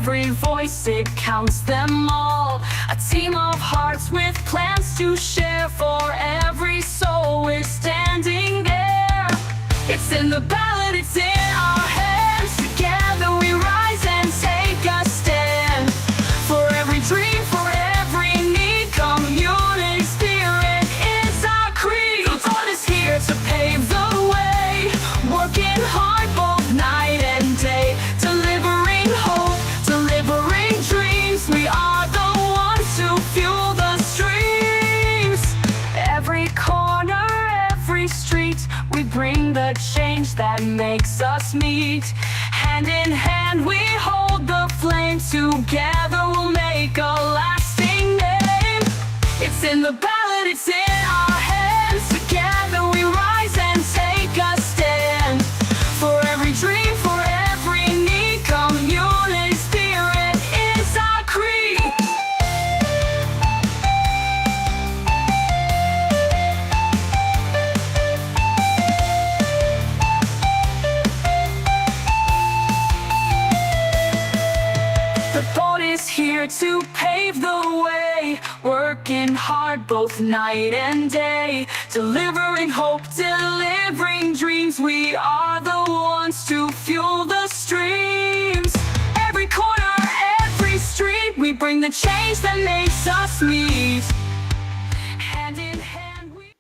every voice, it counts them all. A team of hearts with plans to share. For every soul we're standing there. It's in the ballot, it's in our hands. Together we rise and take a stand. For every dream, for every need, community spirit is our creed. The vote is here to pave the way, working hard both night and day, delivering hope, delivering dreams. We are the ones who fuel the streams. Every corner, every street, we bring the change that makes us meet. Hand in hand we hold the flame. Together we'll make a lasting name. It's in the ballot, it's in our hands. Together we rise and take a stand. For every dream, for every need, community spirit is our creed. The vote is here to pave the way, working hard both night and day, delivering hope, delivering dreams. We are the ones to fuel the streams. Every corner, every street, we bring the change that makes us meet. Hand in hand we...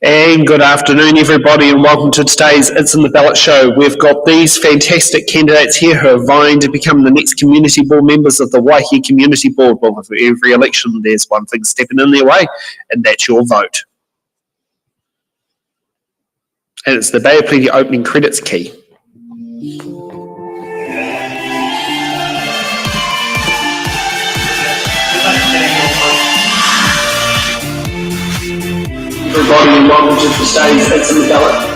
And good afternoon, everybody, and welcome to today's It's in the Ballot show. We've got these fantastic candidates here who are vying to become the next community board members of the Waihī Community Board. Well, for every election, there's one thing stepping in their way, and that's your vote. And it's the Bay of Plenty opening credits key. Everybody, and welcome to today's It's in the Ballot.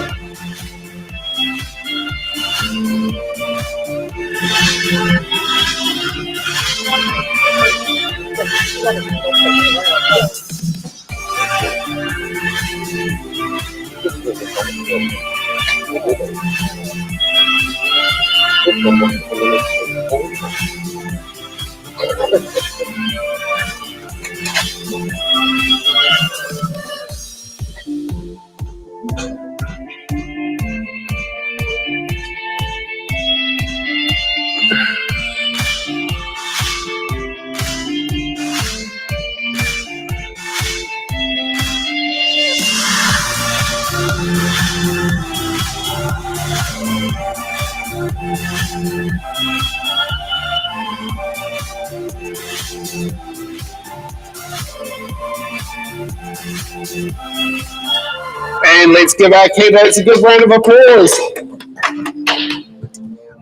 And let's give our candidates a good round of applause.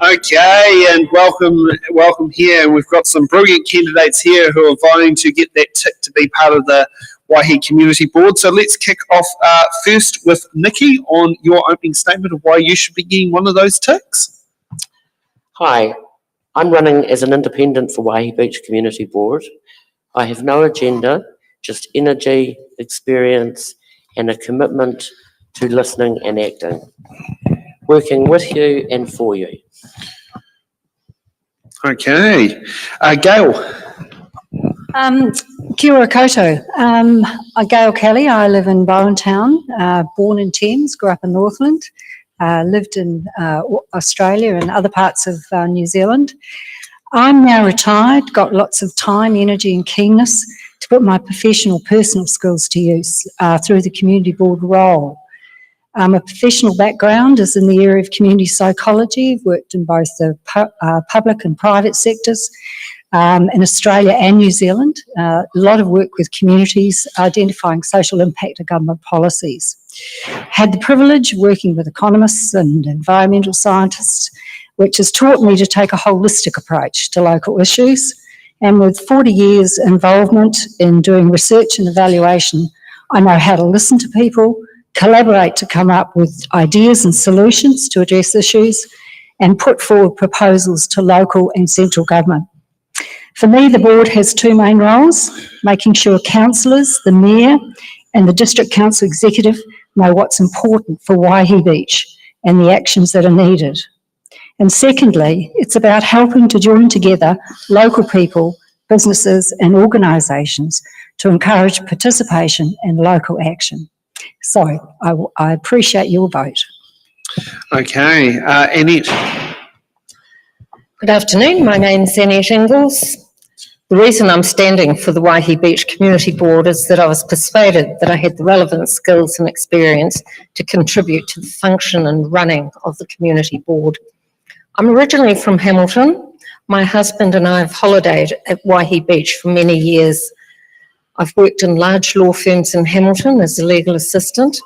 Okay, and welcome here. And we've got some brilliant candidates here who are vying to get that tick to be part of the Waihī Community Board. So let's kick off first with Nikki on your opening statement of why you should be getting one of those ticks. Hi, I'm running as an independent for Waihī Beach Community Board. I have no agenda, just energy, experience, and a commitment to listening and acting, working with you and for you. Okay, Gail. Kia ora koutou. I'm Gail Kelly. I live in Bowen Town, born in Thames, grew up in Northland, lived in Australia and other parts of New Zealand. I'm now retired, got lots of time, energy and keenness to put my professional, personal skills to use through the community board role. My professional background is in the area of community psychology. I've worked in both the public and private sectors in Australia and New Zealand. A lot of work with communities, identifying social impact of government policies. Had the privilege of working with economists and environmental scientists, which has taught me to take a holistic approach to local issues. And with 40 years involvement in doing research and evaluation, I know how to listen to people, collaborate to come up with ideas and solutions to address issues, and put forward proposals to local and central government. For me, the board has two main roles, making sure councillors, the mayor and the district council executive know what's important for Waihī Beach and the actions that are needed. And secondly, it's about helping to join together local people, businesses and organisations to encourage participation in local action. So I appreciate your vote. Okay, Annette. Good afternoon, my name's Annette Ingalls. The reason I'm standing for the Waihī Beach Community Board is that I was persuaded that I had the relevant skills and experience to contribute to the function and running of the community board. I'm originally from Hamilton. My husband and I have holidayed at Waihī Beach for many years. I've worked in large law firms in Hamilton as a legal assistant.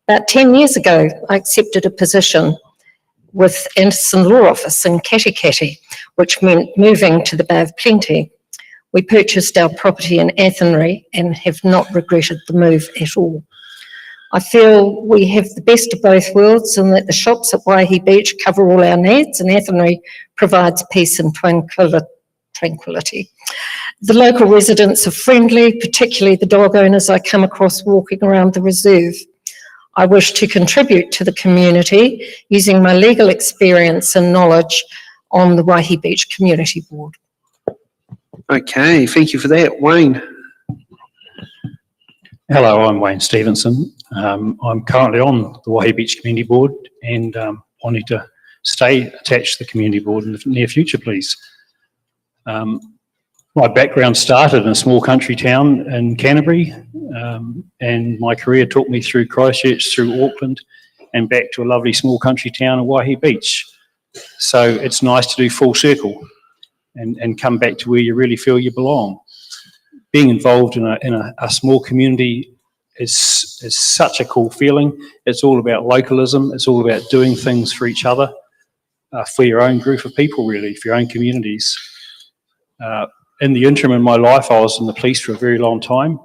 About 10 years ago, I accepted a position with Anderson Law Office in Katikati, which meant moving to the Bay of Plenty. We purchased our property in Athenry and have not regretted the move at all. I feel we have the best of both worlds and that the shops at Waihī Beach cover all our needs and Athenry provides peace and tranquility. The local residents are friendly, particularly the dog owners I come across walking around the reserve. I wish to contribute to the community using my legal experience and knowledge on the Waihī Beach Community Board. Okay, thank you for that. Wayne. Hello, I'm Wayne Stevenson. I'm currently on the Waihī Beach Community Board and wanting to stay attached to the community board in the near future, please. My background started in a small country town in Canterbury, and my career took me through Christchurch, through Auckland, and back to a lovely small country town of Waihī Beach. So it's nice to do full circle and come back to where you really feel you belong. Being involved in a small community is such a cool feeling. It's all about localism. It's all about doing things for each other, for your own group of people, really, for your own communities. In the interim in my life, I was in the police for a very long time.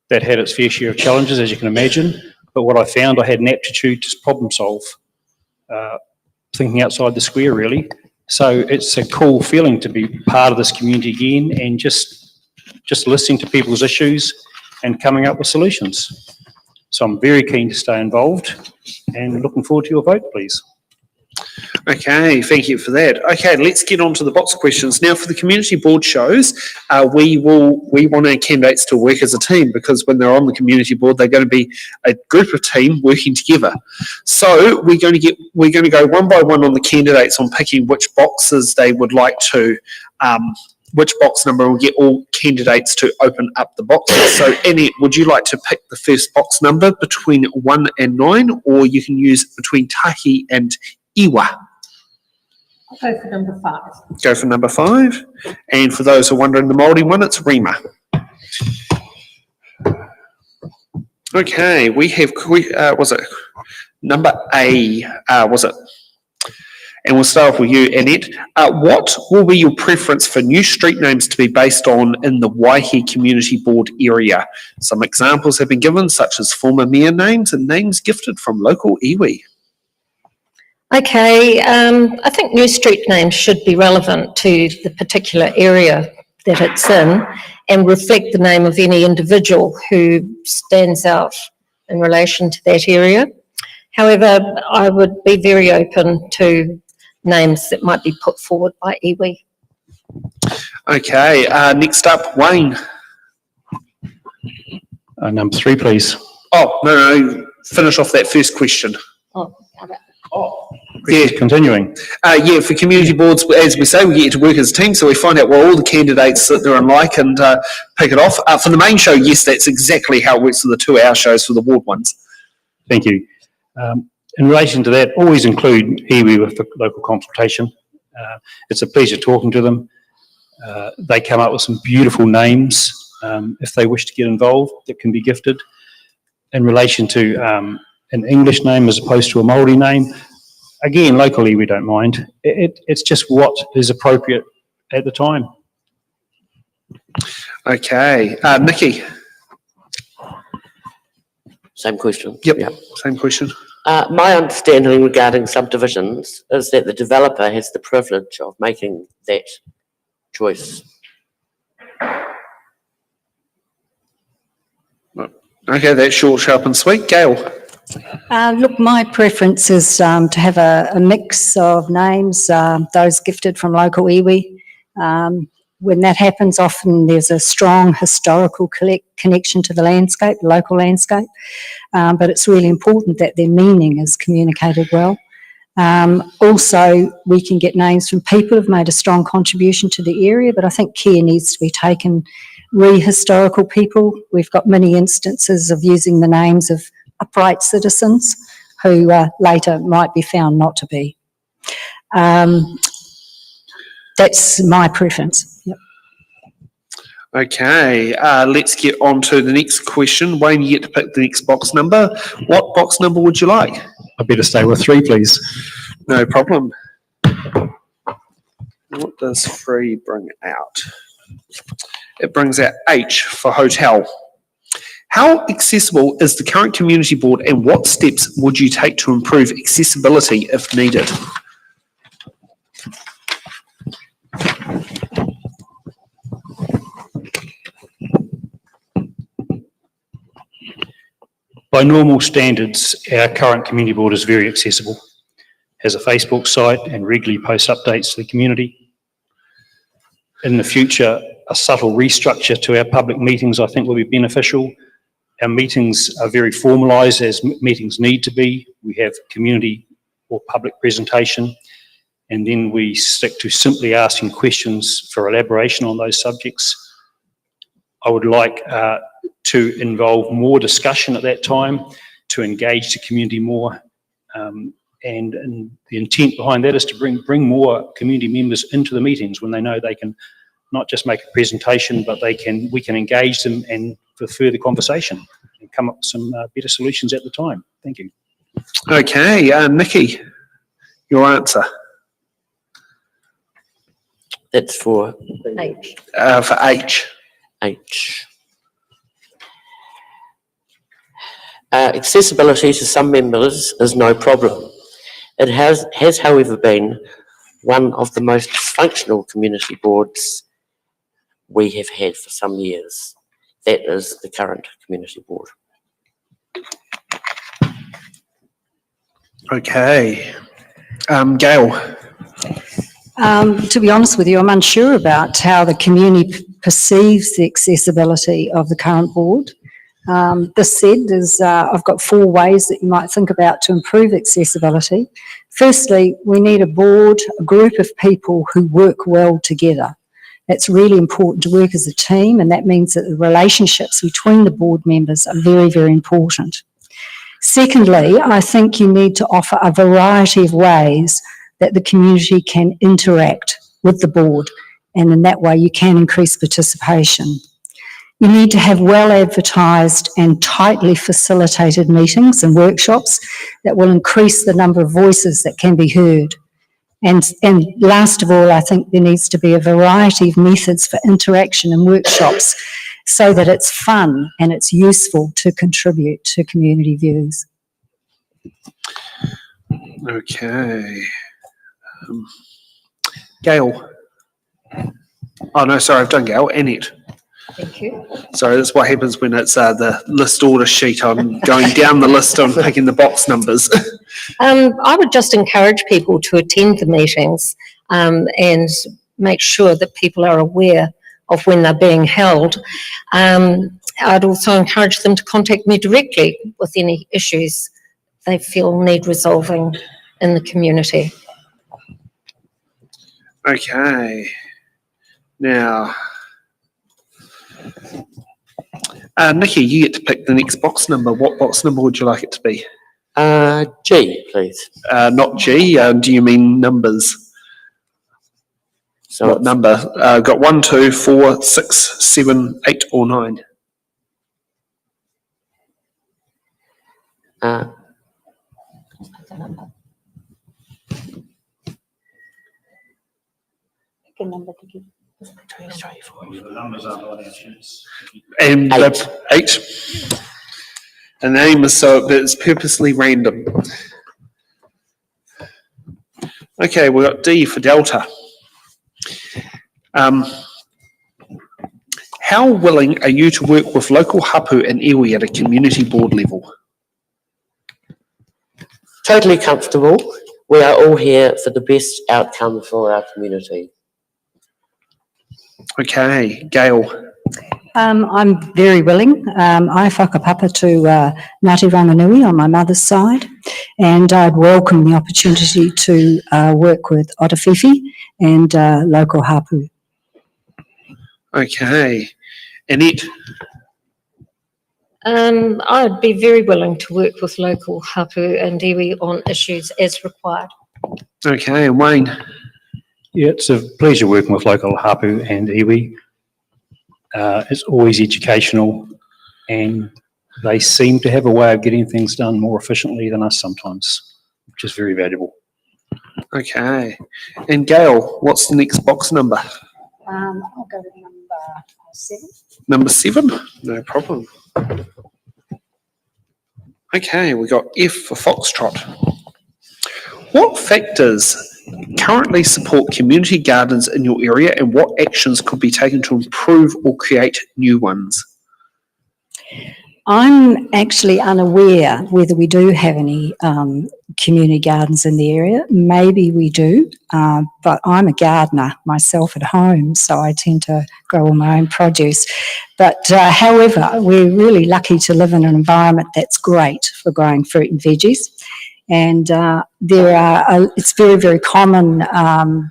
That had its fair share of challenges, as you can imagine. But what I found, I had an aptitude to problem solve, thinking outside the square, really. So it's a cool feeling to be part of this community again and just listening to people's issues and coming up with solutions. So I'm very keen to stay involved and looking forward to your vote, please. Okay, thank you for that. Okay, let's get on to the box questions. Now, for the community board shows, we want our candidates to work as a team, because when they're on the community board, they're going to be a group of team working together. So we're going to go one by one on the candidates on picking which boxes they would like to, which box number will get all candidates to open up the boxes. So Annette, would you like to pick the first box number between 1 and 9, or you can use between Tahi and Iwa? I'll go for number 5. Go for number 5. And for those who are wondering the Māori one, it's Rima. Okay, we have, was it number A, was it? And we'll start off with you, Annette. What will be your preference for new street names to be based on in the Waihī Community Board area? Some examples have been given, such as former mayor names and names gifted from local iwi. Okay, I think new street names should be relevant to the particular area that it's in and reflect the name of any individual who stands out in relation to that area. However, I would be very open to names that might be put forward by iwi. Okay, next up, Wayne. Number 3, please. Oh, no, finish off that first question. Oh, got it. Oh, yeah. Continuing. Yeah, for community boards, as we say, we get to work as a team, so we find out what all the candidates that they're unlike and pick it off. For the main show, yes, that's exactly how it works for the 2-hour shows for the ward ones. Thank you. In relation to that, always include iwi with the local consultation. It's a pleasure talking to them. They come up with some beautiful names if they wish to get involved that can be gifted. In relation to an English name as opposed to a Māori name, again, locally we don't mind. It's just what is appropriate at the time. Okay, Nikki. Same question. Yep. Same question. My understanding regarding subdivisions is that the developer has the privilege of making that choice. Okay, that's short, sharp and sweet. Gail. Look, my preference is to have a mix of names, those gifted from local iwi. When that happens, often there's a strong historical connection to the landscape, local landscape, but it's really important that their meaning is communicated well. Also, we can get names from people who've made a strong contribution to the area, but I think care needs to be taken re-historical people. We've got many instances of using the names of upright citizens who later might be found not to be. That's my preference. Yep. Okay, let's get on to the next question. Wayne, you get to pick the next box number. What box number would you like? I better stay with 3, please. No problem. What does 3 bring out? It brings out H for hotel. How accessible is the current community board, and what steps would you take to improve accessibility if needed? By normal standards, our current community board is very accessible, has a Facebook site and regularly posts updates to the community. In the future, a subtle restructure to our public meetings I think will be beneficial. Our meetings are very formalised, as meetings need to be. We have community or public presentation, and then we stick to simply asking questions for elaboration on those subjects. I would like to involve more discussion at that time, to engage the community more, and the intent behind that is to bring more community members into the meetings when they know they can not just make a presentation, but we can engage them and for further conversation and come up with some better solutions at the time. Thank you. Okay, Nikki, your answer. That's for H. For H. H. Accessibility to some members is no problem. It has however been one of the most functional community boards we have had for some years. That is the current community board. Okay. Gail. To be honest with you, I'm unsure about how the community perceives the accessibility of the current board. This said, I've got 4 ways that you might think about to improve accessibility. Firstly, we need a board, a group of people who work well together. It's really important to work as a team, and that means that the relationships between the board members are very, very important. Secondly, I think you need to offer a variety of ways that the community can interact with the board, and in that way you can increase participation. You need to have well advertised and tightly facilitated meetings and workshops that will increase the number of voices that can be heard. And last of all, I think there needs to be a variety of methods for interaction and workshops so that it's fun and it's useful to contribute to community views. Okay. Gail. Oh no, sorry, I've done Gail. Annette. Thank you. Sorry, that's what happens when it's the list order sheet. I'm going down the list, I'm picking the box numbers. I would just encourage people to attend the meetings and make sure that people are aware of when they're being held. I'd also encourage them to contact me directly with any issues they feel need resolving in the community. Okay. Now, Nikki, you get to pick the next box number. What box number would you like it to be? G, please. Not G. Do you mean numbers? So what number? Got 1, 2, 4, 6, 7, 8, or 9. And 8. And the aim is so it's purposely random. Okay, we've got D for Delta. How willing are you to work with local hapu and iwi at a community board level? Totally comfortable. We are all here for the best outcome for our community. Okay, Gail. I'm very willing. I whakapapa to Ngāti Ranganui on my mother's side, and I'd welcome the opportunity to work with Otawhiwhi and local hapu. Okay, Annette. I'd be very willing to work with local hapu and iwi on issues as required. Okay, and Wayne. Yeah, it's a pleasure working with local hapu and iwi. It's always educational, and they seem to have a way of getting things done more efficiently than us sometimes, which is very valuable. Okay, and Gail, what's the next box number? I'll go to number 7. Number 7, no problem. Okay, we got F for Foxtrot. What factors currently support community gardens in your area, and what actions could be taken to improve or create new ones? I'm actually unaware whether we do have any community gardens in the area. Maybe we do, but I'm a gardener myself at home, so I tend to grow all my own produce. But however, we're really lucky to live in an environment that's great for growing fruit and veggies. And it's very, very common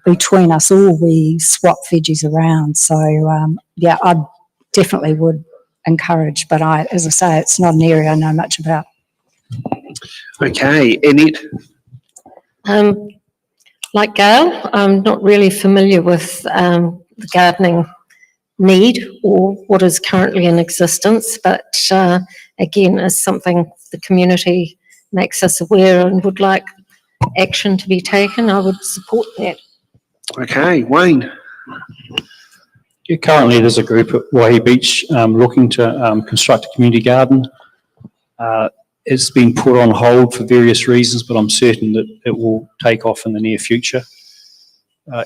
between us all, we swap veggies around. So yeah, I definitely would encourage, but as I say, it's not an area I know much about. Okay, Annette. Like Gail, I'm not really familiar with the gardening need or what is currently in existence, but again, is something the community makes us aware and would like action to be taken, I would support that. Okay, Wayne. Yeah, currently there's a group at Waihī Beach looking to construct a community garden. It's been put on hold for various reasons, but I'm certain that it will take off in the near future.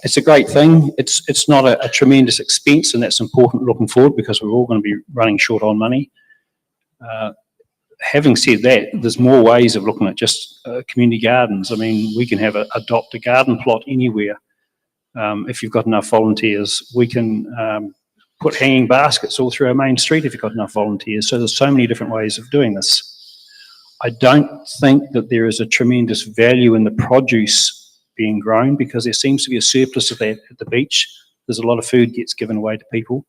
It's a great thing. It's not a tremendous expense, and that's important looking forward because we're all going to be running short on money. Having said that, there's more ways of looking at just community gardens. I mean, we can adopt a garden plot anywhere. If you've got enough volunteers, we can put hanging baskets all through our main street if you've got enough volunteers. So there's so many different ways of doing this. I don't think that there is a tremendous value in the produce being grown because there seems to be a surplus of that at the beach. There's a lot of food gets given away to people.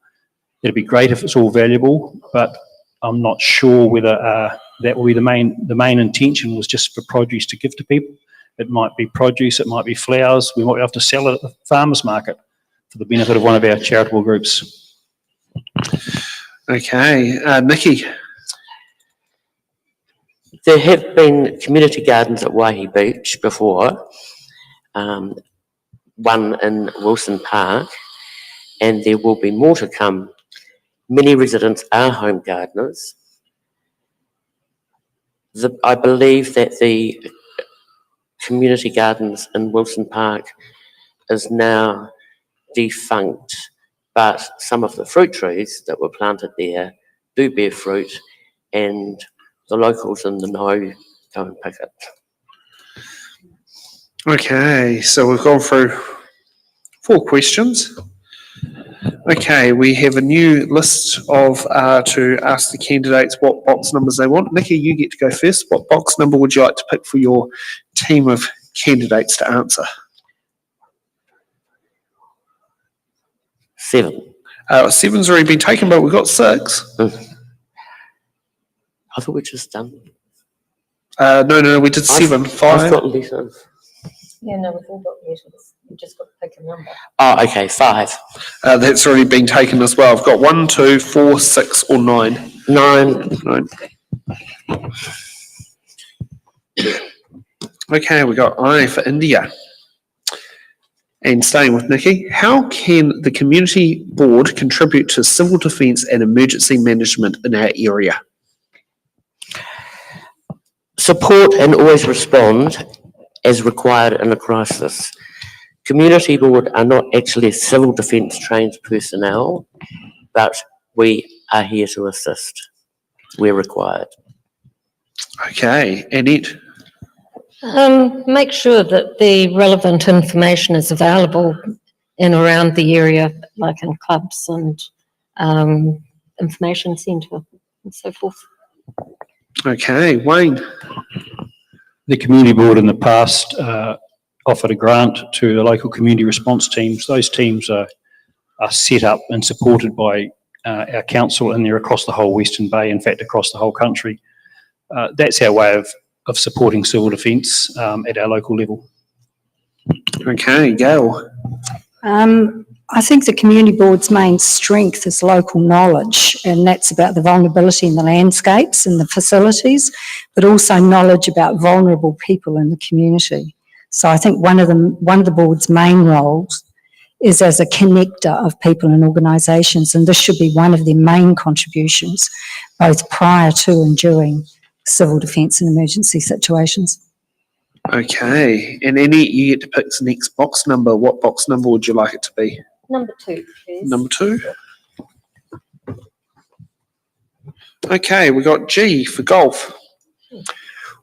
It'd be great if it's all valuable, but I'm not sure whether that will be the main intention was just for produce to give to people. It might be produce, it might be flowers. We might have to sell it at the farmers market for the benefit of one of our charitable groups. Okay, Nikki. There have been community gardens at Waihī Beach before, one in Wilson Park, and there will be more to come. Many residents are home gardeners. I believe that the community gardens in Wilson Park is now defunct, but some of the fruit trees that were planted there do bear fruit, and the locals in the know go and pick it. Okay, so we've gone through 4 questions. Okay, we have a new list of to ask the candidates what box numbers they want. Nikki, you get to go first. What box number would you like to pick for your team of candidates to answer? 7. 7's already been taken, but we've got 6. I thought we'd just done. No, we did 7. 5. I've got letters. Yeah, no, we've all got letters. You just got to pick a number. Oh, okay, 5. That's already been taken as well. I've got 1, 2, 4, 6, or 9. 9. 9. Okay, we got I for India. And staying with Nikki, how can the community board contribute to civil defence and emergency management in our area? Support and always respond as required in a crisis. Community board are not actually civil defence trained personnel, but we are here to assist where required. Okay, Annette. Make sure that the relevant information is available in around the area, like in clubs and information centre and so forth. Okay, Wayne. The community board in the past offered a grant to the local community response teams. Those teams are set up and supported by our council, and they're across the whole Western Bay, in fact across the whole country. That's our way of supporting civil defence at our local level. Okay, Gail. I think the community board's main strength is local knowledge, and that's about the vulnerability in the landscapes and the facilities, but also knowledge about vulnerable people in the community. So I think one of the board's main roles is as a connector of people and organisations, and this should be one of their main contributions, both prior to and during civil defence and emergency situations. Okay, and Annie, you get to pick the next box number. What box number would you like it to be? Number 2, please. Number 2. Okay, we got G for golf.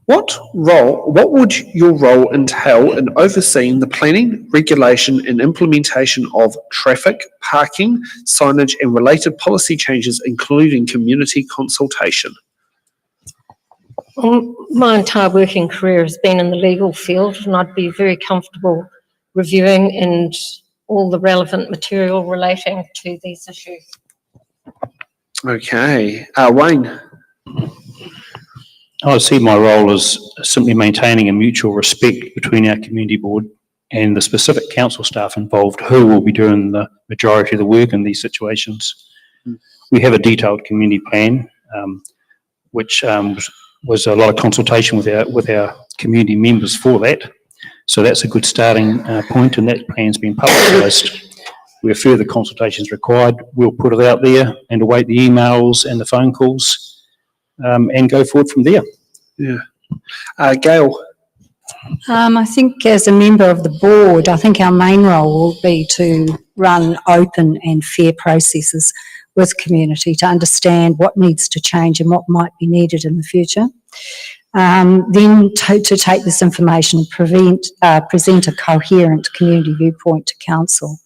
What would your role entail in overseeing the planning, regulation and implementation of traffic, parking, signage and related policy changes, including community consultation? Well, my entire working career has been in the legal field, and I'd be very comfortable reviewing and all the relevant material relating to these issues. Okay, Wayne. I see my role as simply maintaining a mutual respect between our community board and the specific council staff involved, who will be doing the majority of the work in these situations. We have a detailed community plan, which was a lot of consultation with our community members for that. So that's a good starting point, and that plan's been publicised. Where further consultations required, we'll put it out there and await the emails and the phone calls and go forward from there. Yeah. Gail. I think as a member of the board, I think our main role will be to run open and fair processes with community to understand what needs to change and what might be needed in the future. Then to take this information and present a coherent community viewpoint to council.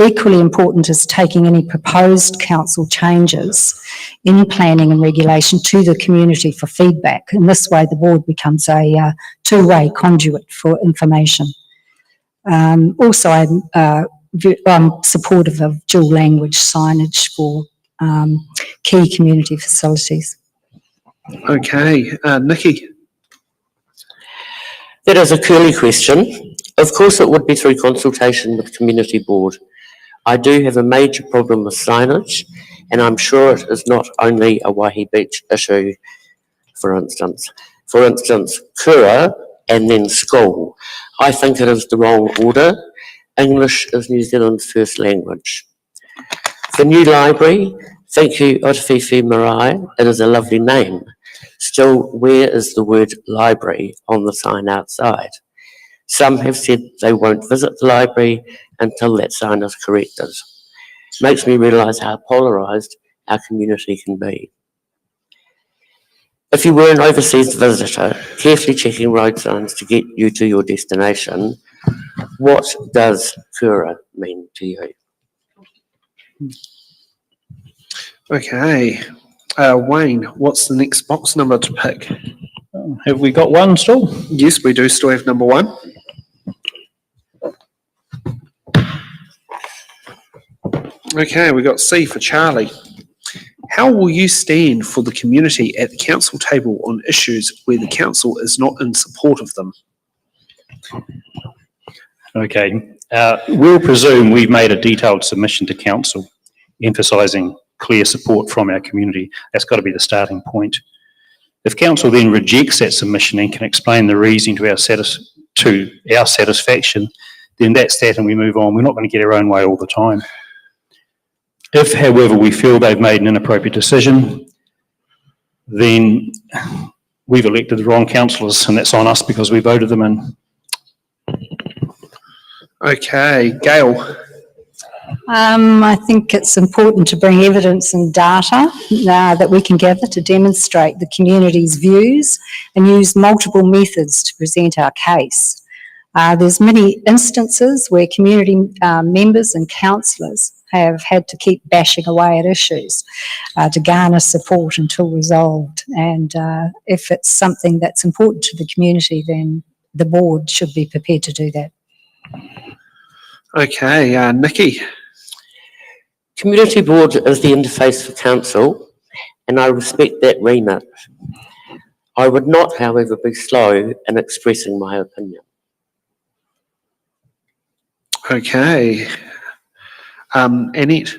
Equally important is taking any proposed council changes in planning and regulation to the community for feedback. In this way, the board becomes a two-way conduit for information. Also, I'm supportive of dual language signage for key community facilities. Okay, Nikki. That is a curly question. Of course it would be through consultation with community board. I do have a major problem with signage, and I'm sure it is not only a Waihī Beach issue, for instance. For instance, kura and then school. I think it is the wrong order. English is New Zealand's first language. The new library, thank you Otawhiwhi Marae, it is a lovely name. Still, where is the word library on the sign outside? Some have said they won't visit the library until that sign is corrected. Makes me realise how polarised our community can be. If you were an overseas visitor, carefully checking road signs to get you to your destination, what does kura mean to you? Okay, Wayne, what's the next box number to pick? Have we got one still? Yes, we do still have number 1. Okay, we got C for Charlie. How will you stand for the community at the council table on issues where the council is not in support of them? Okay, we'll presume we've made a detailed submission to council emphasising clear support from our community. That's got to be the starting point. If council then rejects that submission and can explain the reason to our satisfaction, then that's that and we move on. We're not going to get our own way all the time. If, however, we feel they've made an inappropriate decision, then we've elected the wrong councillors, and that's on us because we voted them in. Okay, Gail. I think it's important to bring evidence and data that we can gather to demonstrate the community's views and use multiple methods to present our case. There's many instances where community members and councillors have had to keep bashing away at issues to garner support until resolved. And if it's something that's important to the community, then the board should be prepared to do that. Okay, Nikki. Community board is the interface for council, and I respect that remit. I would not, however, be slow in expressing my opinion. Okay. Annette.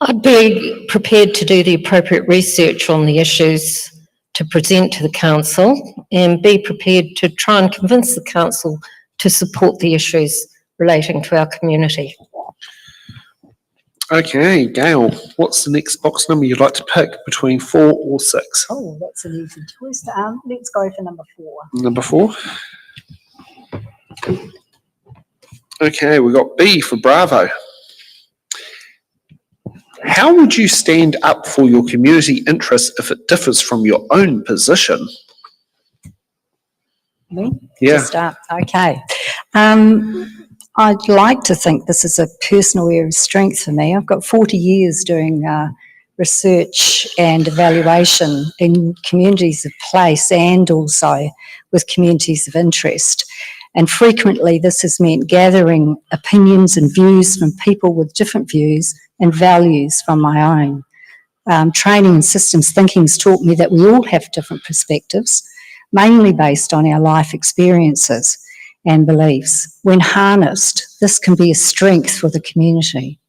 I'd be prepared to do the appropriate research on the issues to present to the council and be prepared to try and convince the council to support the issues relating to our community. Okay, Gail, what's the next box number you'd like to pick between 4 or 6? Oh, that's an easy choice. Let's go for number 4. Number 4. Okay, we got B for Bravo. How would you stand up for your community interests if it differs from your own position? Me? Yeah. To start. Okay. I'd like to think this is a personal area of strength for me. I've got 40 years doing research and evaluation in communities of place and also with communities of interest. And frequently this has meant gathering opinions and views from people with different views and values from my own. Training in systems thinking has taught me that we all have different perspectives, mainly based on our life experiences and beliefs. When harnessed, this can be a strength for the community.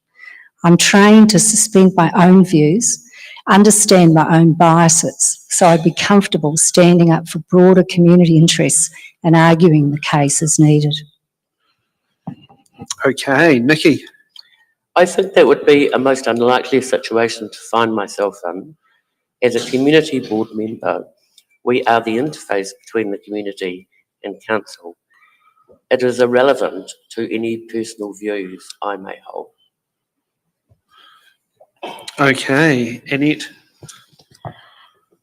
I'm trained to suspend my own views, understand my own biases, so I'd be comfortable standing up for broader community interests and arguing the case as needed. Okay, Nikki. I think that would be a most unlikely situation to find myself in. As a community board member, we are the interface between the community and council. It is irrelevant to any personal views I may hold. Okay, Annette.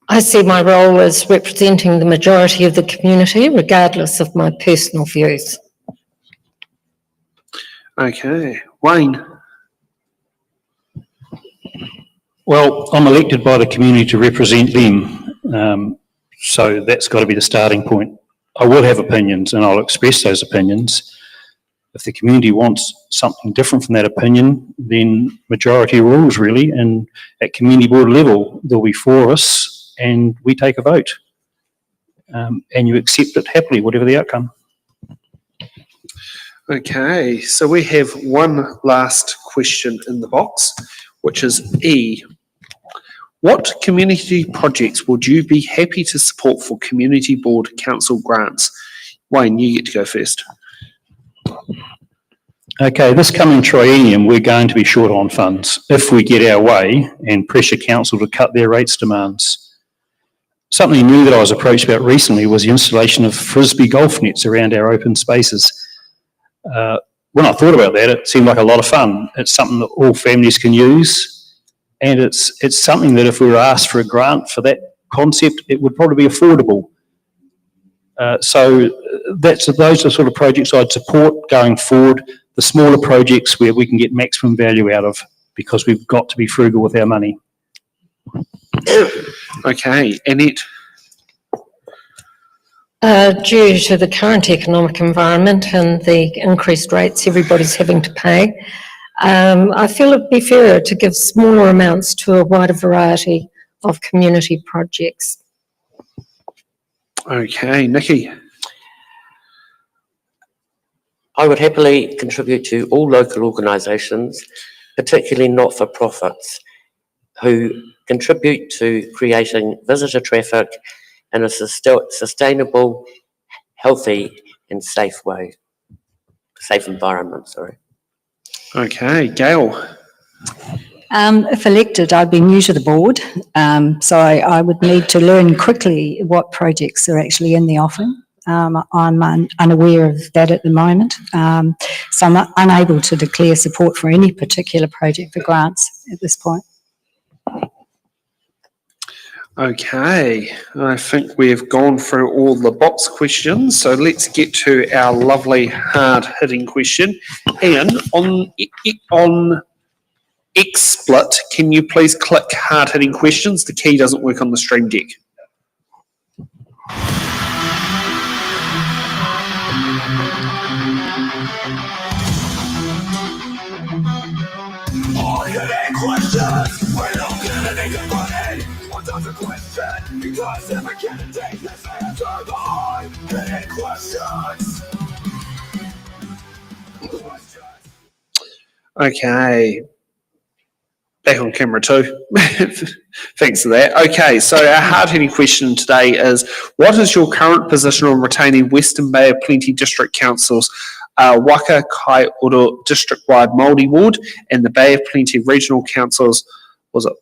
I see my role as representing the majority of the community, regardless of my personal views. Okay, Wayne. Well, I'm elected by the community to represent them, so that's got to be the starting point. I will have opinions and I'll express those opinions. If the community wants something different from that opinion, then majority rules really, and at community board level, there'll be 4 of us and we take a vote. And you accept it happily, whatever the outcome. Okay, so we have one last question in the box, which is E. What community projects would you be happy to support for community board council grants? Wayne, you get to go first. Okay, this coming triennium, we're going to be short on funds if we get our way and pressure council to cut their rates demands. Something new that I was approached about recently was the installation of frisbee golf nets around our open spaces. When I thought about that, it seemed like a lot of fun. It's something that all families can use, and it's something that if we were asked for a grant for that concept, it would probably be affordable. So those are the sort of projects I'd support going forward, the smaller projects where we can get maximum value out of, because we've got to be frugal with our money. Okay, Annette. Due to the current economic environment and the increased rates everybody's having to pay, I feel it'd be fairer to give smaller amounts to a wider variety of community projects. Okay, Nikki. I would happily contribute to all local organisations, particularly not-for-profits, who contribute to creating visitor traffic in a sustainable, healthy and safe way. Safe environment, sorry. Okay, Gail. If elected, I'd be new to the board, so I would need to learn quickly what projects are actually in the offing. I'm unaware of that at the moment. So I'm unable to declare support for any particular project for grants at this point. Okay, I think we've gone through all the box questions, so let's get to our lovely hard-hitting question. Ian, on XSplit, can you please click hard-hitting questions? The key doesn't work on the Stream Deck. Okay. Back on camera too. Thanks for that. Okay, so our hard-hitting question today is, what is your current position on retaining Western Bay of Plenty District Council's Waka Kai Oro district-wide Māori ward and the Bay of Plenty Regional Council's, was it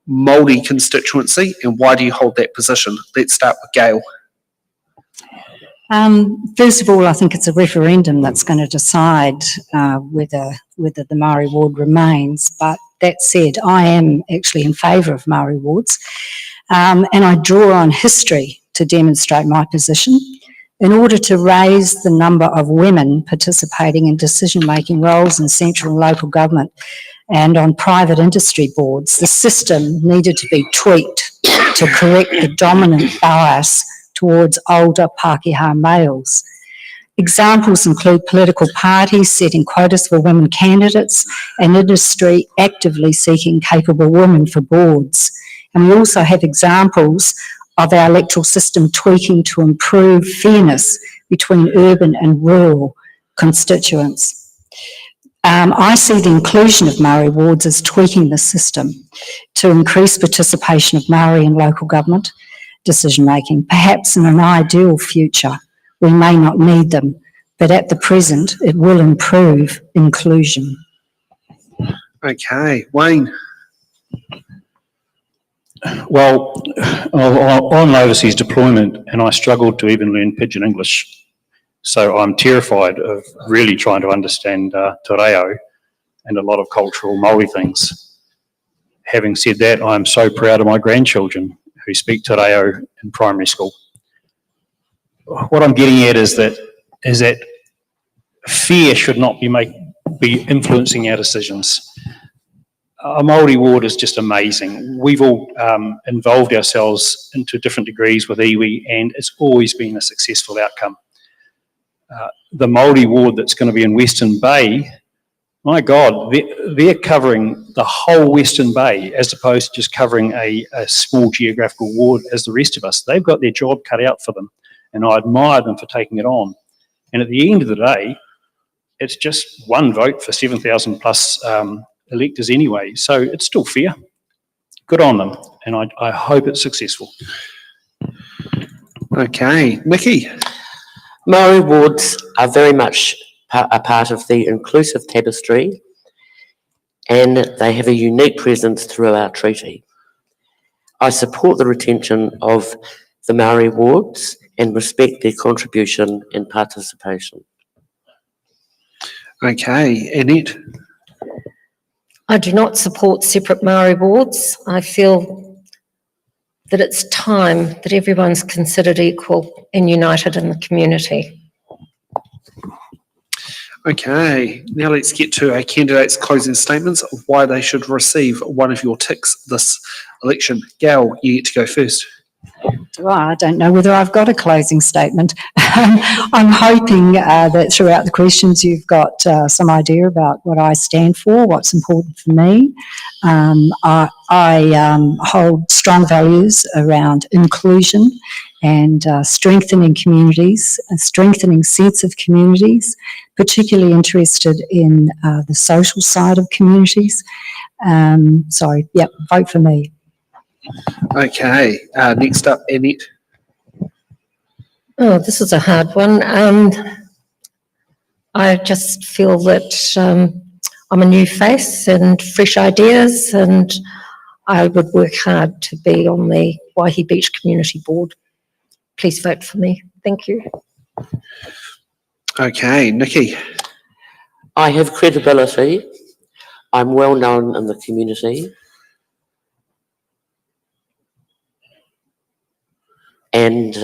Māori constituency, and why do you hold that position? Let's start with Gail. First of all, I think it's a referendum that's going to decide whether the Māori ward remains. But that said, I am actually in favour of Māori wards, and I draw on history to demonstrate my position. In order to raise the number of women participating in decision-making roles in central and local government and on private industry boards, the system needed to be tweaked to correct the dominant bias towards older Pākehā males. Examples include political parties setting quotas for women candidates and industry actively seeking capable women for boards. And we also have examples of our electoral system tweaking to improve fairness between urban and rural constituents. I see the inclusion of Māori wards as tweaking the system to increase participation of Māori in local government decision-making. Perhaps in an ideal future, we may not need them, but at the present, it will improve inclusion. Okay, Wayne. Well, on overseas deployment, and I struggled to even learn Pidgin English. So I'm terrified of really trying to understand te reo and a lot of cultural Māori things. Having said that, I'm so proud of my grandchildren who speak te reo in primary school. What I'm getting at is that fear should not be influencing our decisions. A Māori ward is just amazing. We've all involved ourselves into different degrees with iwi, and it's always been a successful outcome. The Māori ward that's going to be in Western Bay, my God, they're covering the whole Western Bay as opposed to just covering a small geographical ward as the rest of us. They've got their job cut out for them, and I admire them for taking it on. And at the end of the day, it's just one vote for 7,000 plus electors anyway, so it's still fair. Good on them, and I hope it's successful. Okay, Nikki. Māori wards are very much a part of the inclusive tapestry, and they have a unique presence through our treaty. I support the retention of the Māori wards and respect their contribution and participation. Okay, Annette. I do not support separate Māori wards. I feel that it's time that everyone's considered equal and united in the community. Okay, now let's get to our candidates' closing statements of why they should receive one of your ticks this election. Gail, you get to go first. Well, I don't know whether I've got a closing statement. I'm hoping that throughout the questions you've got some idea about what I stand for, what's important for me. I hold strong values around inclusion and strengthening communities, a strengthening sense of communities, particularly interested in the social side of communities. So, yeah, vote for me. Okay, next up, Annette. Oh, this is a hard one. I just feel that I'm a new face and fresh ideas, and I would work hard to be on the Waihī Beach Community Board. Please vote for me. Thank you. Okay, Nikki. I have credibility. I'm well known in the community. And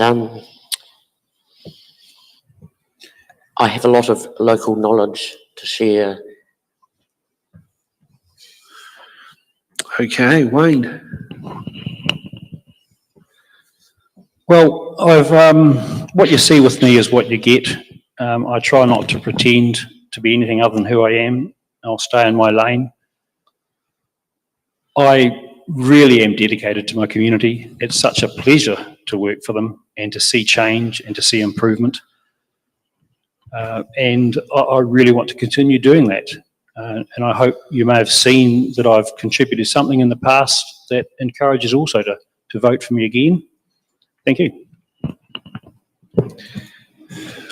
I have a lot of local knowledge to share. Okay, Wayne. Well, what you see with me is what you get. I try not to pretend to be anything other than who I am. I'll stay in my lane. I really am dedicated to my community. It's such a pleasure to work for them and to see change and to see improvement. And I really want to continue doing that. And I hope you may have seen that I've contributed something in the past that encourages also to vote for me again. Thank you.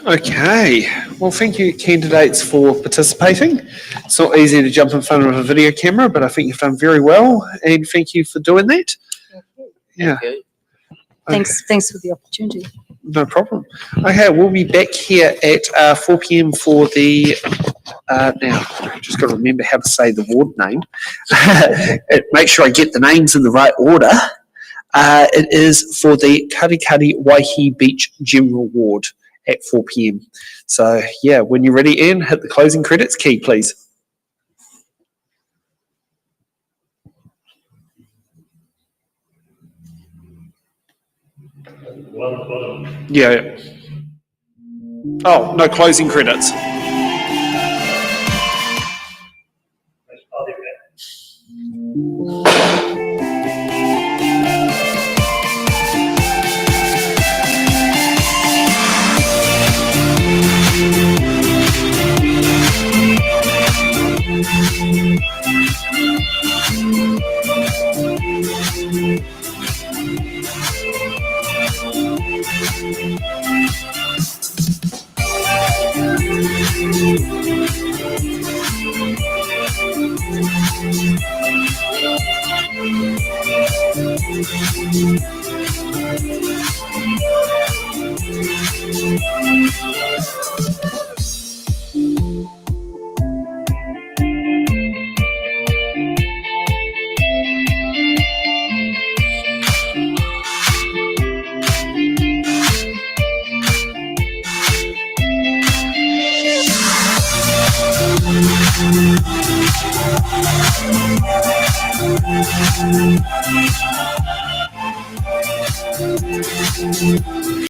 Okay, well, thank you, candidates, for participating. It's not easy to jump in front of a video camera, but I think you've done very well, and thank you for doing that. Yeah. Thank you. Thanks for the opportunity. No problem. Okay, we'll be back here at 4 p.m. for the, now, I've just got to remember how to say the ward name. Make sure I get the names in the right order. It is for the Katikati Waihī Beach General Ward at 4 p.m. So, yeah, when you're ready, Ian, hit the closing credits key, please. Yeah. Oh, no closing credits.